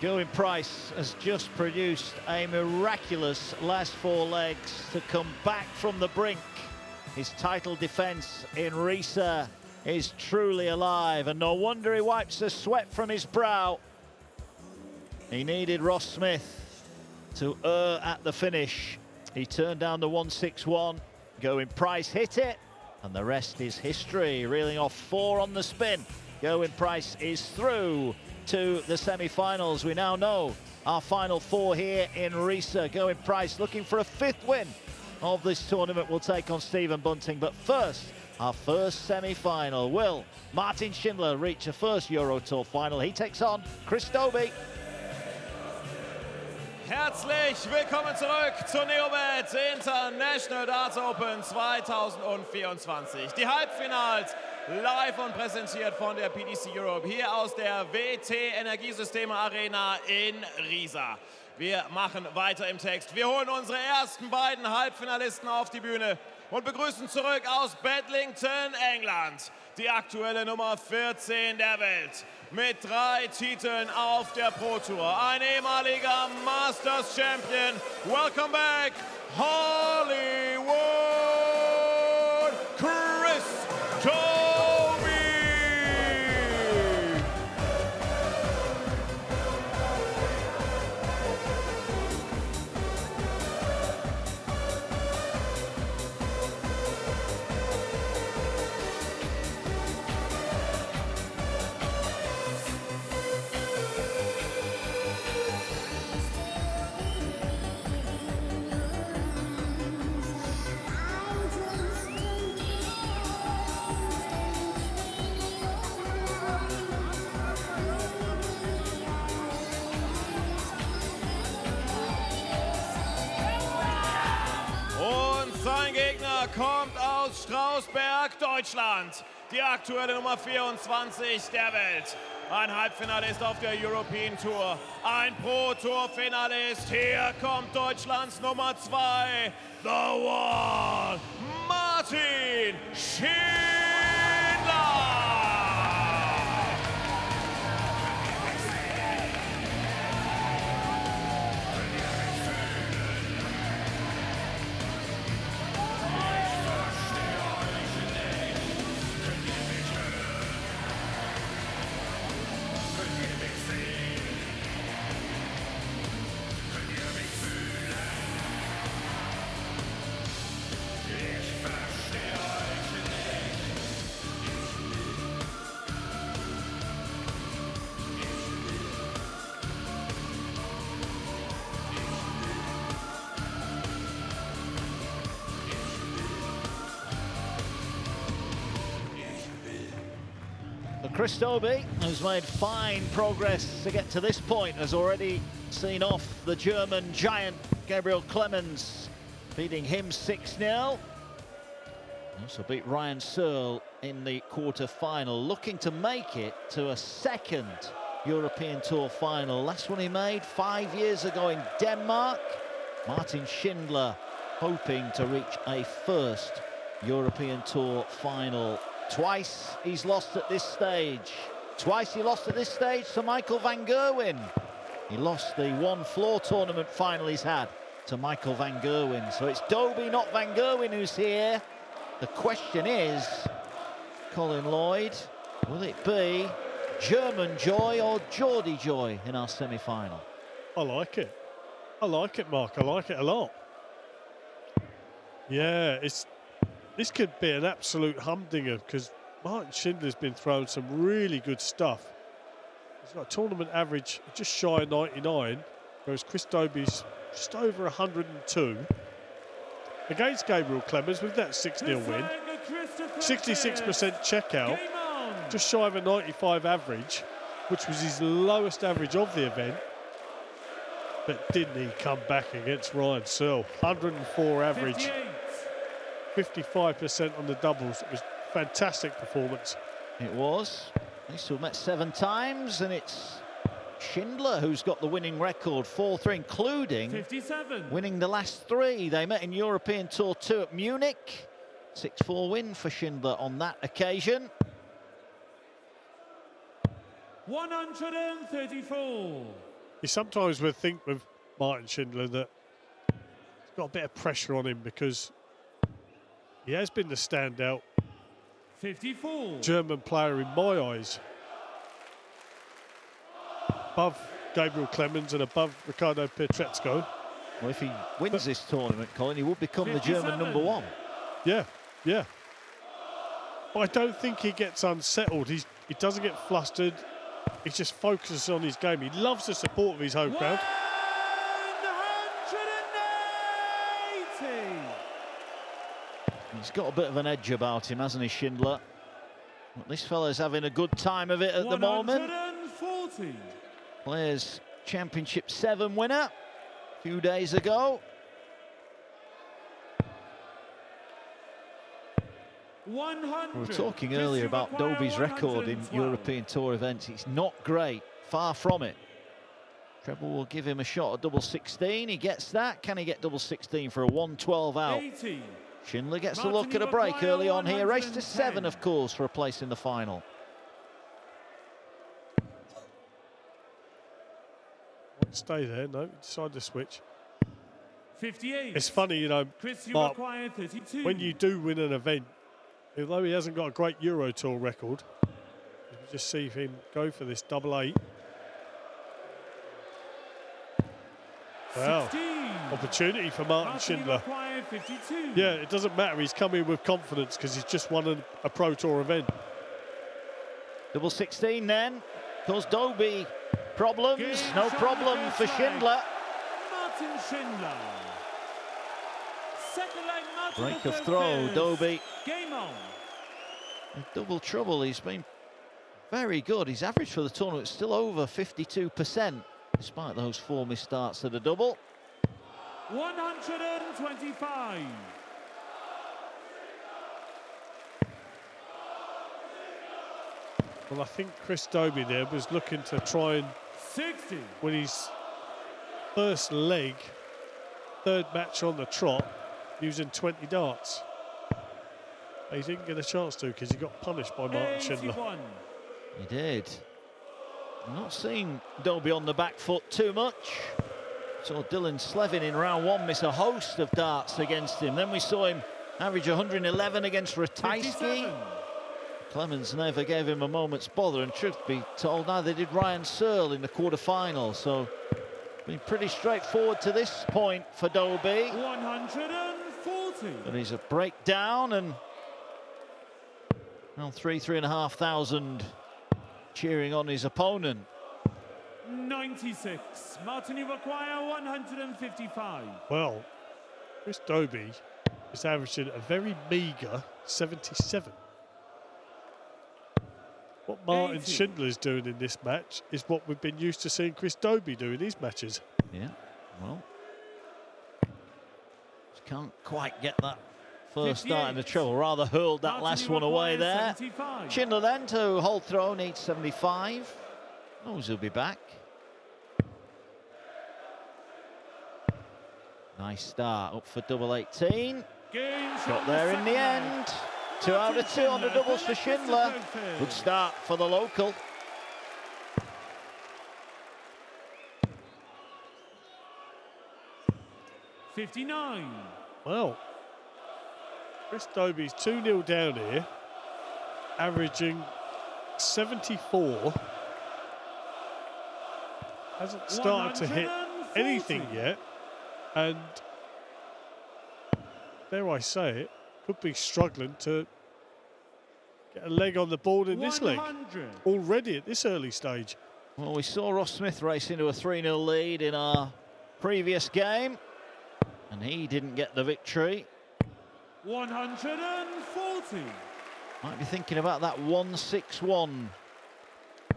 Going Price has just produced a miraculous last four legs to come back from the brink. His title defense in Riesa is truly alive, and no wonder he wipes the sweat from his brow. He needed Ross Smith to err at the finish. He turned down the 161. Going Price hit it, and the rest is history. Reeling off 4 on the spin. Going Price is through to the semi-finals. We now know our final 4 here in Riesa. Going Price looking for a 5th win of this tournament. Will take on Stephen Bunting, but first, our first semi-final. Will Martin Schindler reach a first Euro Tour final? He takes on Chris Dobey. Herzlich willkommen zurück zur NEO.bet International Darts Open 2024. Die Halbfinals live und präsentiert von der PDC Europe hier aus der WT Energiesysteme Arena in Riesa. Wir machen weiter im Text. Wir holen unsere ersten beiden Halbfinalisten auf die Bühne und begrüßen zurück aus Bedlington, England, die aktuelle Nummer 14 der Welt. Mit 3 Titeln auf der Pro Tour. Ein ehemaliger Masters Champion. Welcome back, Hollywood, Chris Dobey. Sein Gegner kommt aus Strausberg, Deutschland. Die aktuelle Nummer 24 der Welt. Ein Halbfinalist auf der European Tour. Ein Pro-Tour-Finalist. Hier kommt Deutschlands Nummer 2. The One, Martin Schindler. Chris Dobey has made fine progress to get to this point, has already seen off the German giant Gabriel Clemens, beating him 6-0. Also beat Ryan Searle in the quarter-final, looking to make it to a second European Tour final. Last one he made 5 years ago in Denmark. Martin Schindler hoping to reach a first European Tour final. Twice he's lost at this stage. Twice he lost at this stage to Michael van Gerwen. He lost the one floor tournament final he's had to Michael van Gerwen. So it's Dobey, not van Gerwen, who's here. The question is, Colin Lloyd, will it be German joy or Geordie joy in our semi-final? I like it. I like it, Mark. I like it a lot. Yeah, this could be an absolute humdinger because Martin Schindler's been throwing some really good stuff. He's got a tournament average just shy of 99, whereas Chris Dobey's just over 102. Against Gabriel Clemens with that 6-0 win, 66% checkout, just shy of a 95 average, which was his lowest average of the event. But didn't he come back against Ryan Searle? 104 average. 55% on the doubles. It was a fantastic performance. It was. They still met 7 times, and it's Schindler who's got the winning record, 4-3, including 57. Winning the last 3. They met in European Tour 2 at Munich. 6-4 win for Schindler on that occasion. 134. You sometimes would think with Martin Schindler that he's got a bit of pressure on him because he has been the standout 54. German player in my eyes. Above Gabriel Clemens and above Ricardo Pietreczko. Well, if he wins this tournament, Colin, he would become the German #1. Yeah, yeah. But I don't think he gets unsettled. He doesn't get flustered. He just focuses on his game. He loves the support of his home crowd. 180. He's got a bit of an edge about him, hasn't he, Schindler? But this fella's having a good time of it at the moment. 140. Players Championship 7 winner a few days ago. 100. We were talking earlier about Dobey's record in European Tour events. It's not great, far from it. Treble will give him a shot at double 16. He gets that. Can he get double 16 for a 112 out? 80. Schindler gets a look at a break early on here. Race to 7, of course, for a place in the final. Won't stay there. No, decide to switch. 58. It's funny, you know, Mark, 32. when you do win an event, although he hasn't got a great Euro Tour record, you can just see him go for this double 8. Wow. 16. Opportunity for Martin Schindler. 52. Yeah, it doesn't matter. He's come in with confidence because he's just won a Pro Tour event. Double 16 then. Cause Dobey problems. Game No shot problem against for leg. Schindler. Martin Schindler. Second leg, Martin Break the of throw, first. Dobey. Game on. In double trouble. He's been very good. His average for the tournament is still over 52%, despite those 4 missed starts at a double. 125. Well, I think Chris Dobey there was looking to try and 60. win his first leg, third match on the trot, using 20 darts. But he didn't get a chance to because he got punished by Martin Schindler. 81. He did. I'm not seeing Dobey on the back foot too much. Saw Dylan Slevin in round 1 miss a host of darts against him. Then we saw him average 111 against Ratajski. 57. Clemens never gave him a moment's bother, and truth be told, neither did Ryan Searle in the quarter-final. So, been pretty straightforward to this point for Dobey. 140. But he's a breakdown, and around 3,500 cheering on his opponent. 96. Martin, you require 155. Well, Chris Dobey is averaging a very meagre 77. What Martin 80. Schindler is doing in this match is what we've been used to seeing Chris Dobey do in his matches. Yeah, well, just can't quite get that first start in the treble. Rather hurled that Martin, last you one away require there. 75. Schindler then to hold throw, needs 75. Knows he'll be back. Nice start, up for double 18. Game Got shot there in the second end. leg. 2 out of 2 on the Schindler doubles for collects the Schindler. trophy. Good start for the local. $59. Well, Chris Dobey's 2-0 down here, averaging 74. Hasn't started to hit anything yet, and dare I say it, could be struggling to get a leg on the board in this leg 100. already at this early stage. Well, we saw Ross Smith race into a 3-0 lead in our previous game, and he didn't get the victory. 140. Might be thinking about that 161,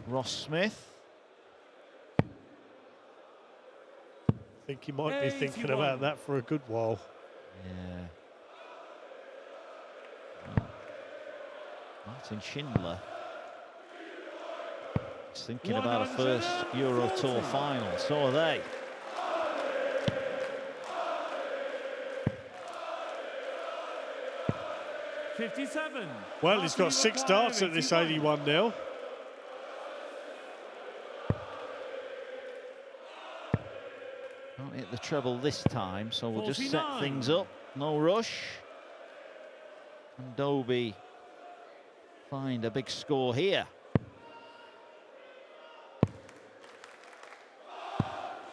Ross Smith. I think he might be thinking 81. about that for a good while. Yeah. Well, Martin Schindler is thinking about a first Euro Tour final. So are they. $57. Well, he's got 6 darts at this 81 now. treble this time, so we'll just set 49. things up. No rush. And Dobey find a big score here.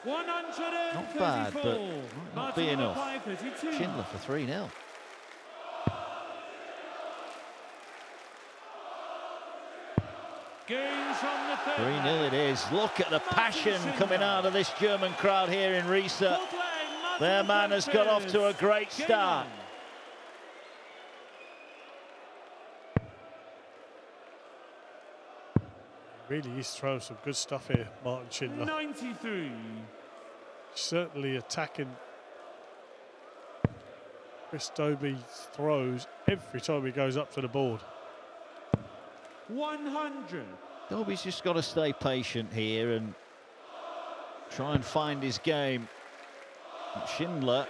134. Not bad, but might not be enough. Schindler for 3-0. Gains from the third 3-0 leg. it is. Look at the passion coming out of this German crowd here in Riesa. Fourth leg, Martin Their man has got off to a great Game start. on. Really, he's thrown some good stuff here, Martin Schindler. 93. Certainly attacking Chris Dobey's throws every time he goes up to the board. 100. Dobey's just got to stay patient here and try and find his game. But Schindler,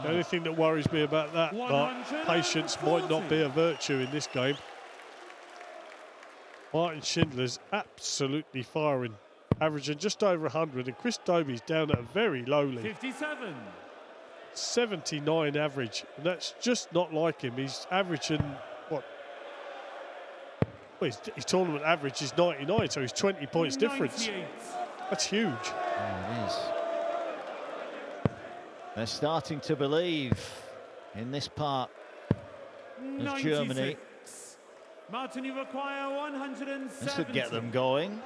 the only thing that worries me about that, Mark, patience might not be a virtue in this game. Martin Schindler's absolutely firing, averaging just over 100, and Chris Dobey's down at a very lowly 57. 79 average, and that's just not like him. He's averaging what? Well, his tournament average is 99, so he's 20 points difference. 98. That's huge. oh, it is. They're starting to believe in this part of Germany. 96. Martin, you require 170. This would get them going.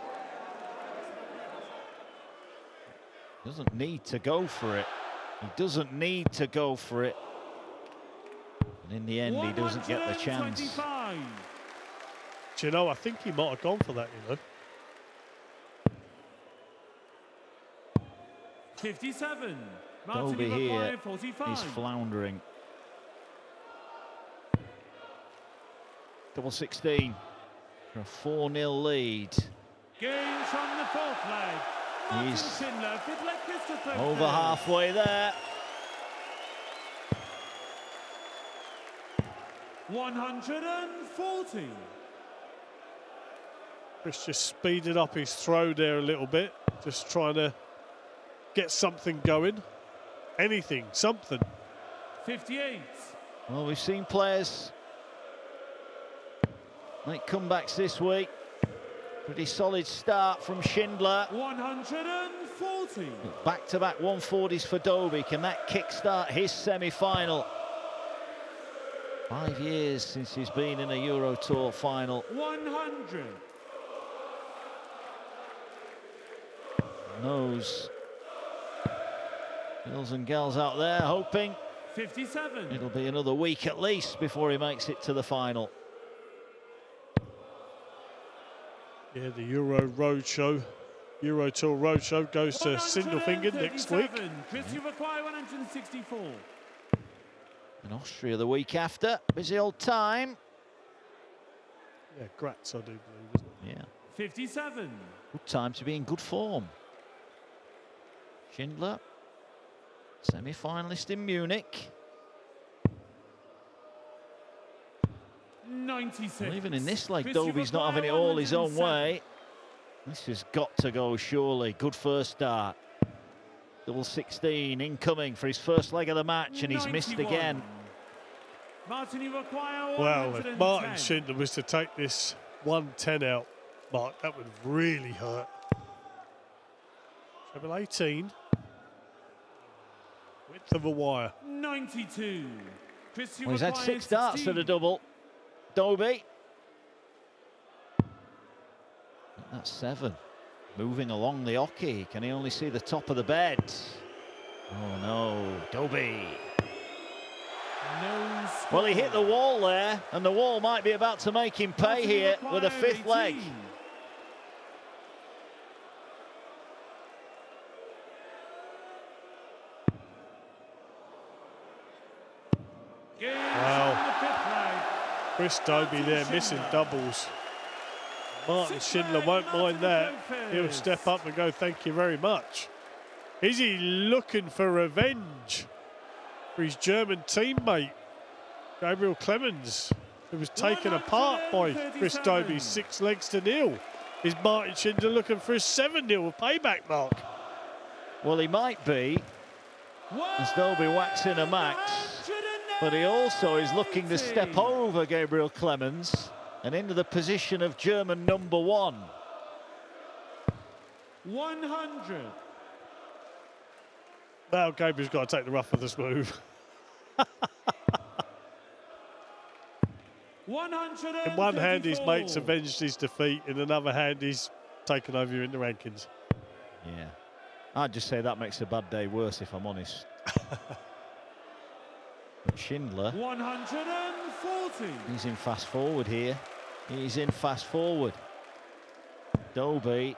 Doesn't need to go for it. He doesn't need to go for it. And in the end, he doesn't get the chance. 125. Do you know, I think he might have gone for that, you know. 57. Martin, Dobey you here require 45. is floundering. Double 16 for a 4-0 lead. Gains from the fourth leg. Martin He's Schindler, fifth leg, Christopher. over halfway there. 140. Chris just speeded up his throw there a little bit, just trying to get something going. Anything, something. 58. Well, we've seen players make comebacks this week. Pretty solid start from Schindler. 140. Back-to-back 140s for Dobey. Can that kickstart his semi-final? 5 years since he's been in a Euro Tour final. 100. Those girls and gals out there hoping 57. it'll be another week at least before he makes it to the final. Yeah, the Euro Roadshow, Euro Tour Roadshow goes to Sindelfingen next week. Chris, you require 164. In Austria the week after. Busy old time. Yeah, Graz, I do believe, isn't it? Yeah. 57. Good time to be in good form. Schindler, semi-finalist in Munich. 96. Well, even in this leg, Chris, you Dobey's not having it require all his own 107. way. This has got to go, surely. Good first start. Double 16 incoming for his first leg of the match, and he's missed 91. again. Martin, you require 110. Well, if Martin Schindler was to take this 110 out, Mark, that would really hurt. Treble 18. Width of a wire. 92. Chris, you Well, he's had require 6 starts 16. at a double. Dobey. That's 7. Moving along the hockey. Can he only see the top of the bed? Oh no, Dobey. No score. Well, he hit the wall there, and the wall might be about to make him pay Martin, you here with a require 5th leg. 18. Gains Wow. from the fifth leg. Chris Dobey there missing doubles. Martin Schindler won't mind that. He'll step up and go, thank you very much. Is he looking for revenge for his German teammate, Gabriel Clemens, who was taken apart by Chris Dobey 6 legs to 0? Is Martin Schindler looking for his 7-0 payback mark? Well, he might be, as Dobey waxing a max, but he also is looking to step over Gabriel Clemens and into the position of German number 1. 100. Now Gabriel's got to take the rough of the smooth. 134. In one hand, his mates avenged his defeat. In another hand, he's taken over you in the rankings. Yeah. I'd just say that makes a bad day worse, if I'm honest. Schindler. 140. He's in fast forward here. He's in fast forward. Dobey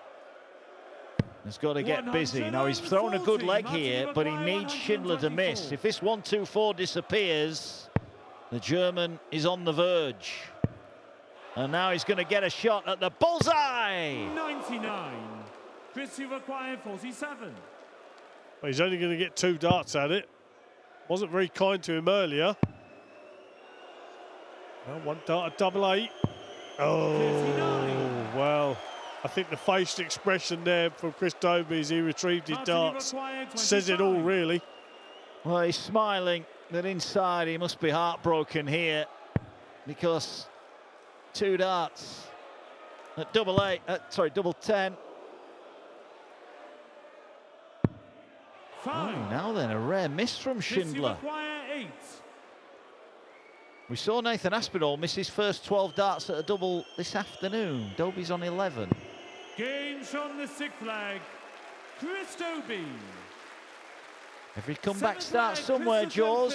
has got to get busy. Now, he's thrown a good leg here, but he needs Schindler to miss. If this 1-2-4 disappears, the German is on the verge. And now he's going to get a shot at the bullseye. 99. Christy required 47. Well, he's only going to get 2 darts at it. Wasn't very kind to him earlier. Well, 1 dart at double 8. Oh, 39. well, I think the facial expression there from Chris Dobey as he retrieved his darts says it all, really. Well, he's smiling, but inside he must be heartbroken here, because 2 darts at double 10. Oh, now then, a rare miss from Schindler. We saw Nathan Aspinall miss his first 12 darts at a double this afternoon. Dobey's on 11. Games from the 6th flag, Chris Dobey. Every comeback starts somewhere, Jaws.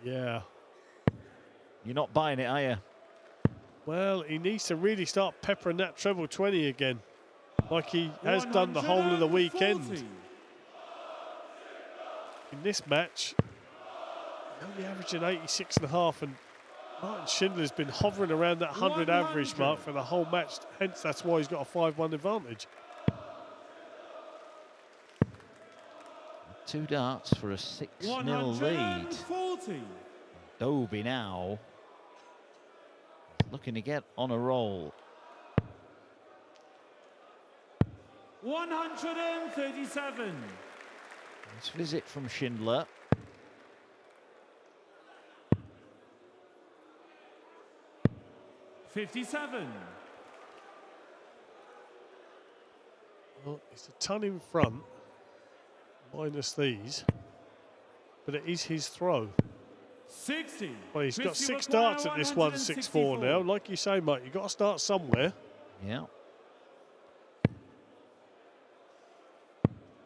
Yeah. You're not buying it, are you? Well, he needs to really start peppering that treble 20 again, like he has done the whole of the weekend. In this match, only averaging 86.5, and Martin Schindler's been hovering around that 100 average mark for the whole match. Hence, that's why he's got a 5-1 advantage. 2 darts for a 6-0 lead. Dobey now looking to get on a roll. 137. Nice visit from Schindler. $57. Well, it's a ton in front, minus these, but it is his throw. 60. Well, he's got 6 darts at this 1-6-4 now. Like you say, mate, you've got to start somewhere. Yeah.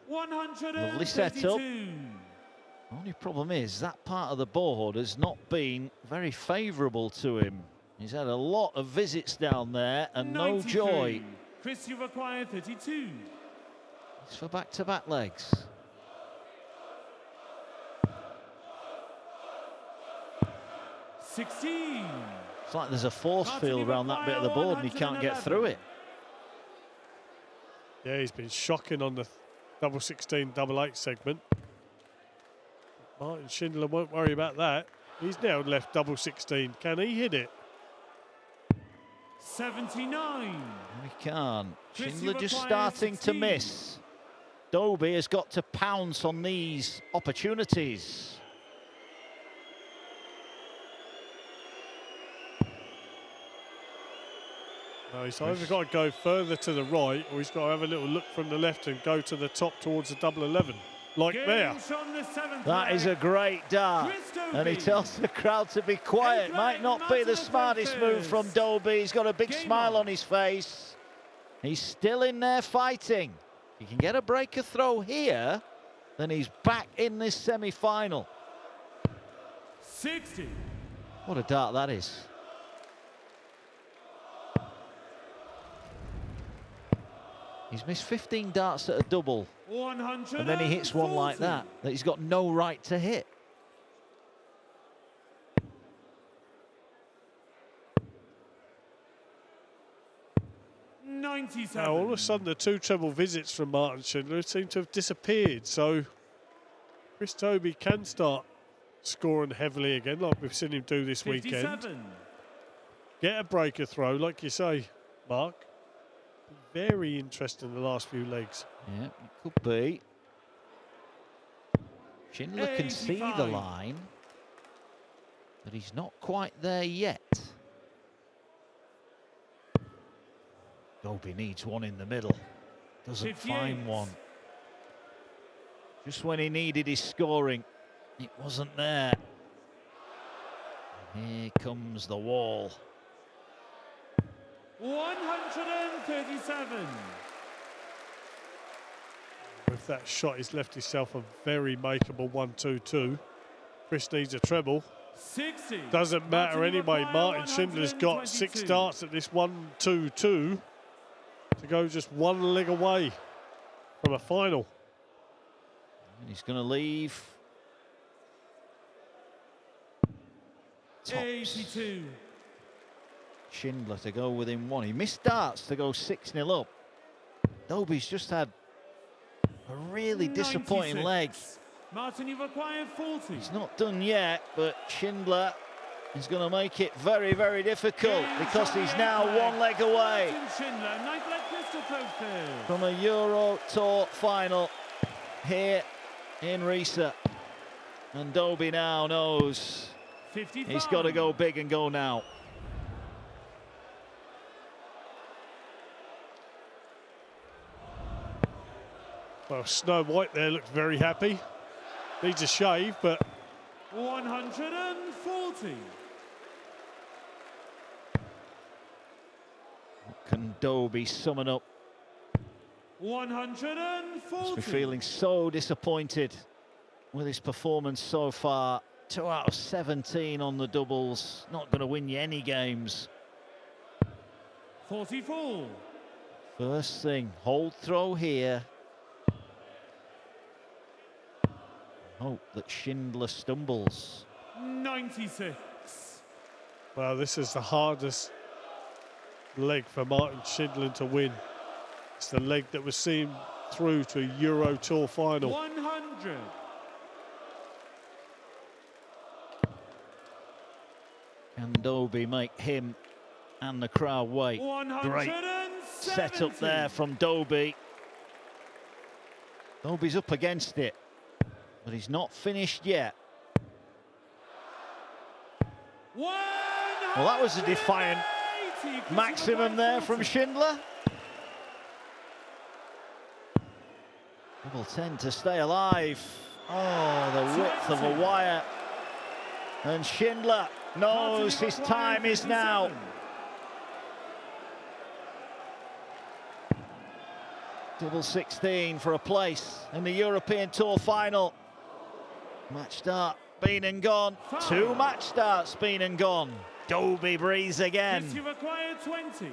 132. Lovely setup. Only problem is that part of the board has not been very favourable to him. He's had a lot of visits down there and 93. no joy. Chris, you require 32. It's for back-to-back legs. 16. It's like there's a force field around that bit of the board and he can't get through it. Yeah, he's been shocking on the double 16, double 8 segment. Martin Schindler won't worry about that. He's now left double 16. Can he hit it? 79. He can't. Schindler just starting to miss. Dobey has got to pounce on these opportunities. No, he's either got to go further to the right or he's got to have a little look from the left and go to the top towards the double 11. Like there. That is a great dart. And he tells the crowd to be quiet. Might not be the smartest move from Dobey. He's got a big smile on his face. He's still in there fighting. If he can get a breaker throw here, then he's back in this semi-final. 60. What a dart that is. He's missed 15 darts at a double. And then he hits one like that he's got no right to hit. Now, all of a sudden, the 2 treble visits from Martin Schindler seem to have disappeared. So, Chris Dobey can start scoring heavily again, like we've seen him do this 57. weekend. get a breaker throw, like you say, Mark. Very interesting the last few legs. Yeah, it could be. Schindler can see the 85. line, but he's not quite there yet. Dobey needs one in the middle. Doesn't 58. find one. Just when he needed his scoring, it wasn't there. And here comes the wall. 137. With that shot, he's left himself a very makeable 1-2-2. Chris needs a treble. 60. Doesn't matter Martin anyway. Maguire, Martin Schindler's got 6 122. starts at this 1-2-2 to go just one leg away from a final. And he's going to leave. Tops. 82. Schindler to go within one. He missed darts to go 6-0 up. Dobey's just had a really disappointing 96. leg. Martin, you've acquired 40. He's not done yet, but Schindler is going to make it very, very difficult because he's now one leg away Martin Schindler, 9th leg pistol trophy. from a Euro Tour final here in Riesa. And Dobey now knows 55. he's got to go big and go now. Well, Snow White there looks very happy. Needs a shave, but 140. Can Dobey summon up? 140. Must be feeling so disappointed with his performance so far. 2 out of 17 on the doubles. Not going to win you any games. 44. First thing, hold throw here. Hope that Schindler stumbles. 96. well, this is the hardest leg for Martin Schindler to win. It's the leg that was seen through to a Euro Tour final. 100. Can Dobey make him and the crowd wait? Great 170. set up there from Dobey. Dobey's up against it, but he's not finished yet. Well, that was a defiant maximum there from Schindler. Double 10 to stay alive. Oh, the width of a wire. And Schindler knows his time is now. Double 16 for a place in the European Tour final. Match start, been and gone. 2 match starts, been and gone. Dobey breathes again. You've acquired 20.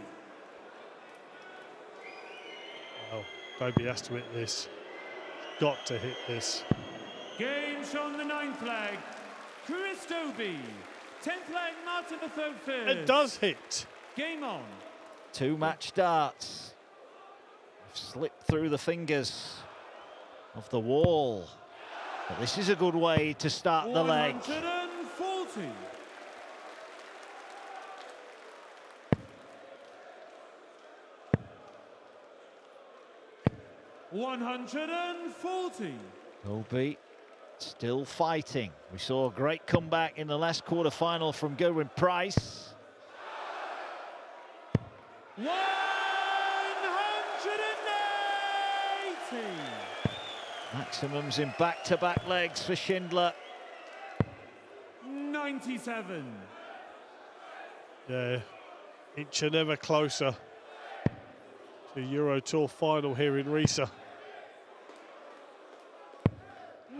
Well, Dobey has to hit this. Got to hit this. Game shown the 9th leg. Chris Dobey. 10th leg, Martin the third fifth. It does hit. Game on. 2 match starts. Slipped through the fingers of the wall. But this is a good way to start the leg. 140. 140. Dobey still fighting. We saw a great comeback in the last quarter-final from Gerwin Price. 180. Maximums in back-to-back legs for Schindler. 97. Yeah, inch and ever closer to Euro Tour final here in Riesa.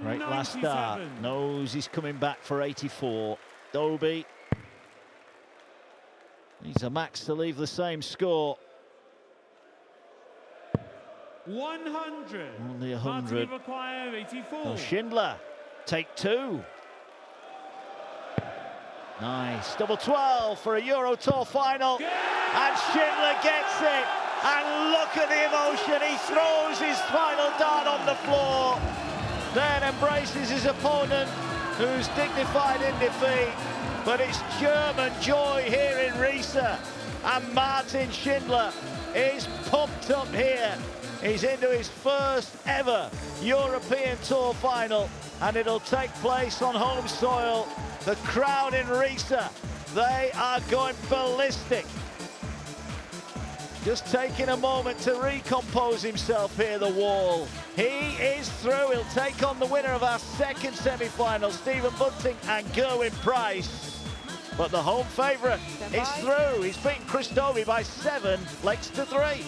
Great last start. 97. Knows he's coming back for 84. Dobey needs a max to leave the same score. 100. Only Martin 100. require 84. Well, Schindler, take 2. Nice. Double 12 for a Euro Tour final. And Schindler gets it. And look at the emotion. He throws his final dart on the floor. Then embraces his opponent who's dignified in defeat, but it's German joy here in Riesa. And Martin Schindler is pumped up here. He's into his first ever European Tour final, and it'll take place on home soil. The crowd in Riesa, they are going ballistic. Just taking a moment to recompose himself here, the wall. He is through. He'll take on the winner of our second semi-final, Stephen Bunting and Gerwyn Price. But the home favourite is through. He's beaten Chris Dobey by 7 legs to 3.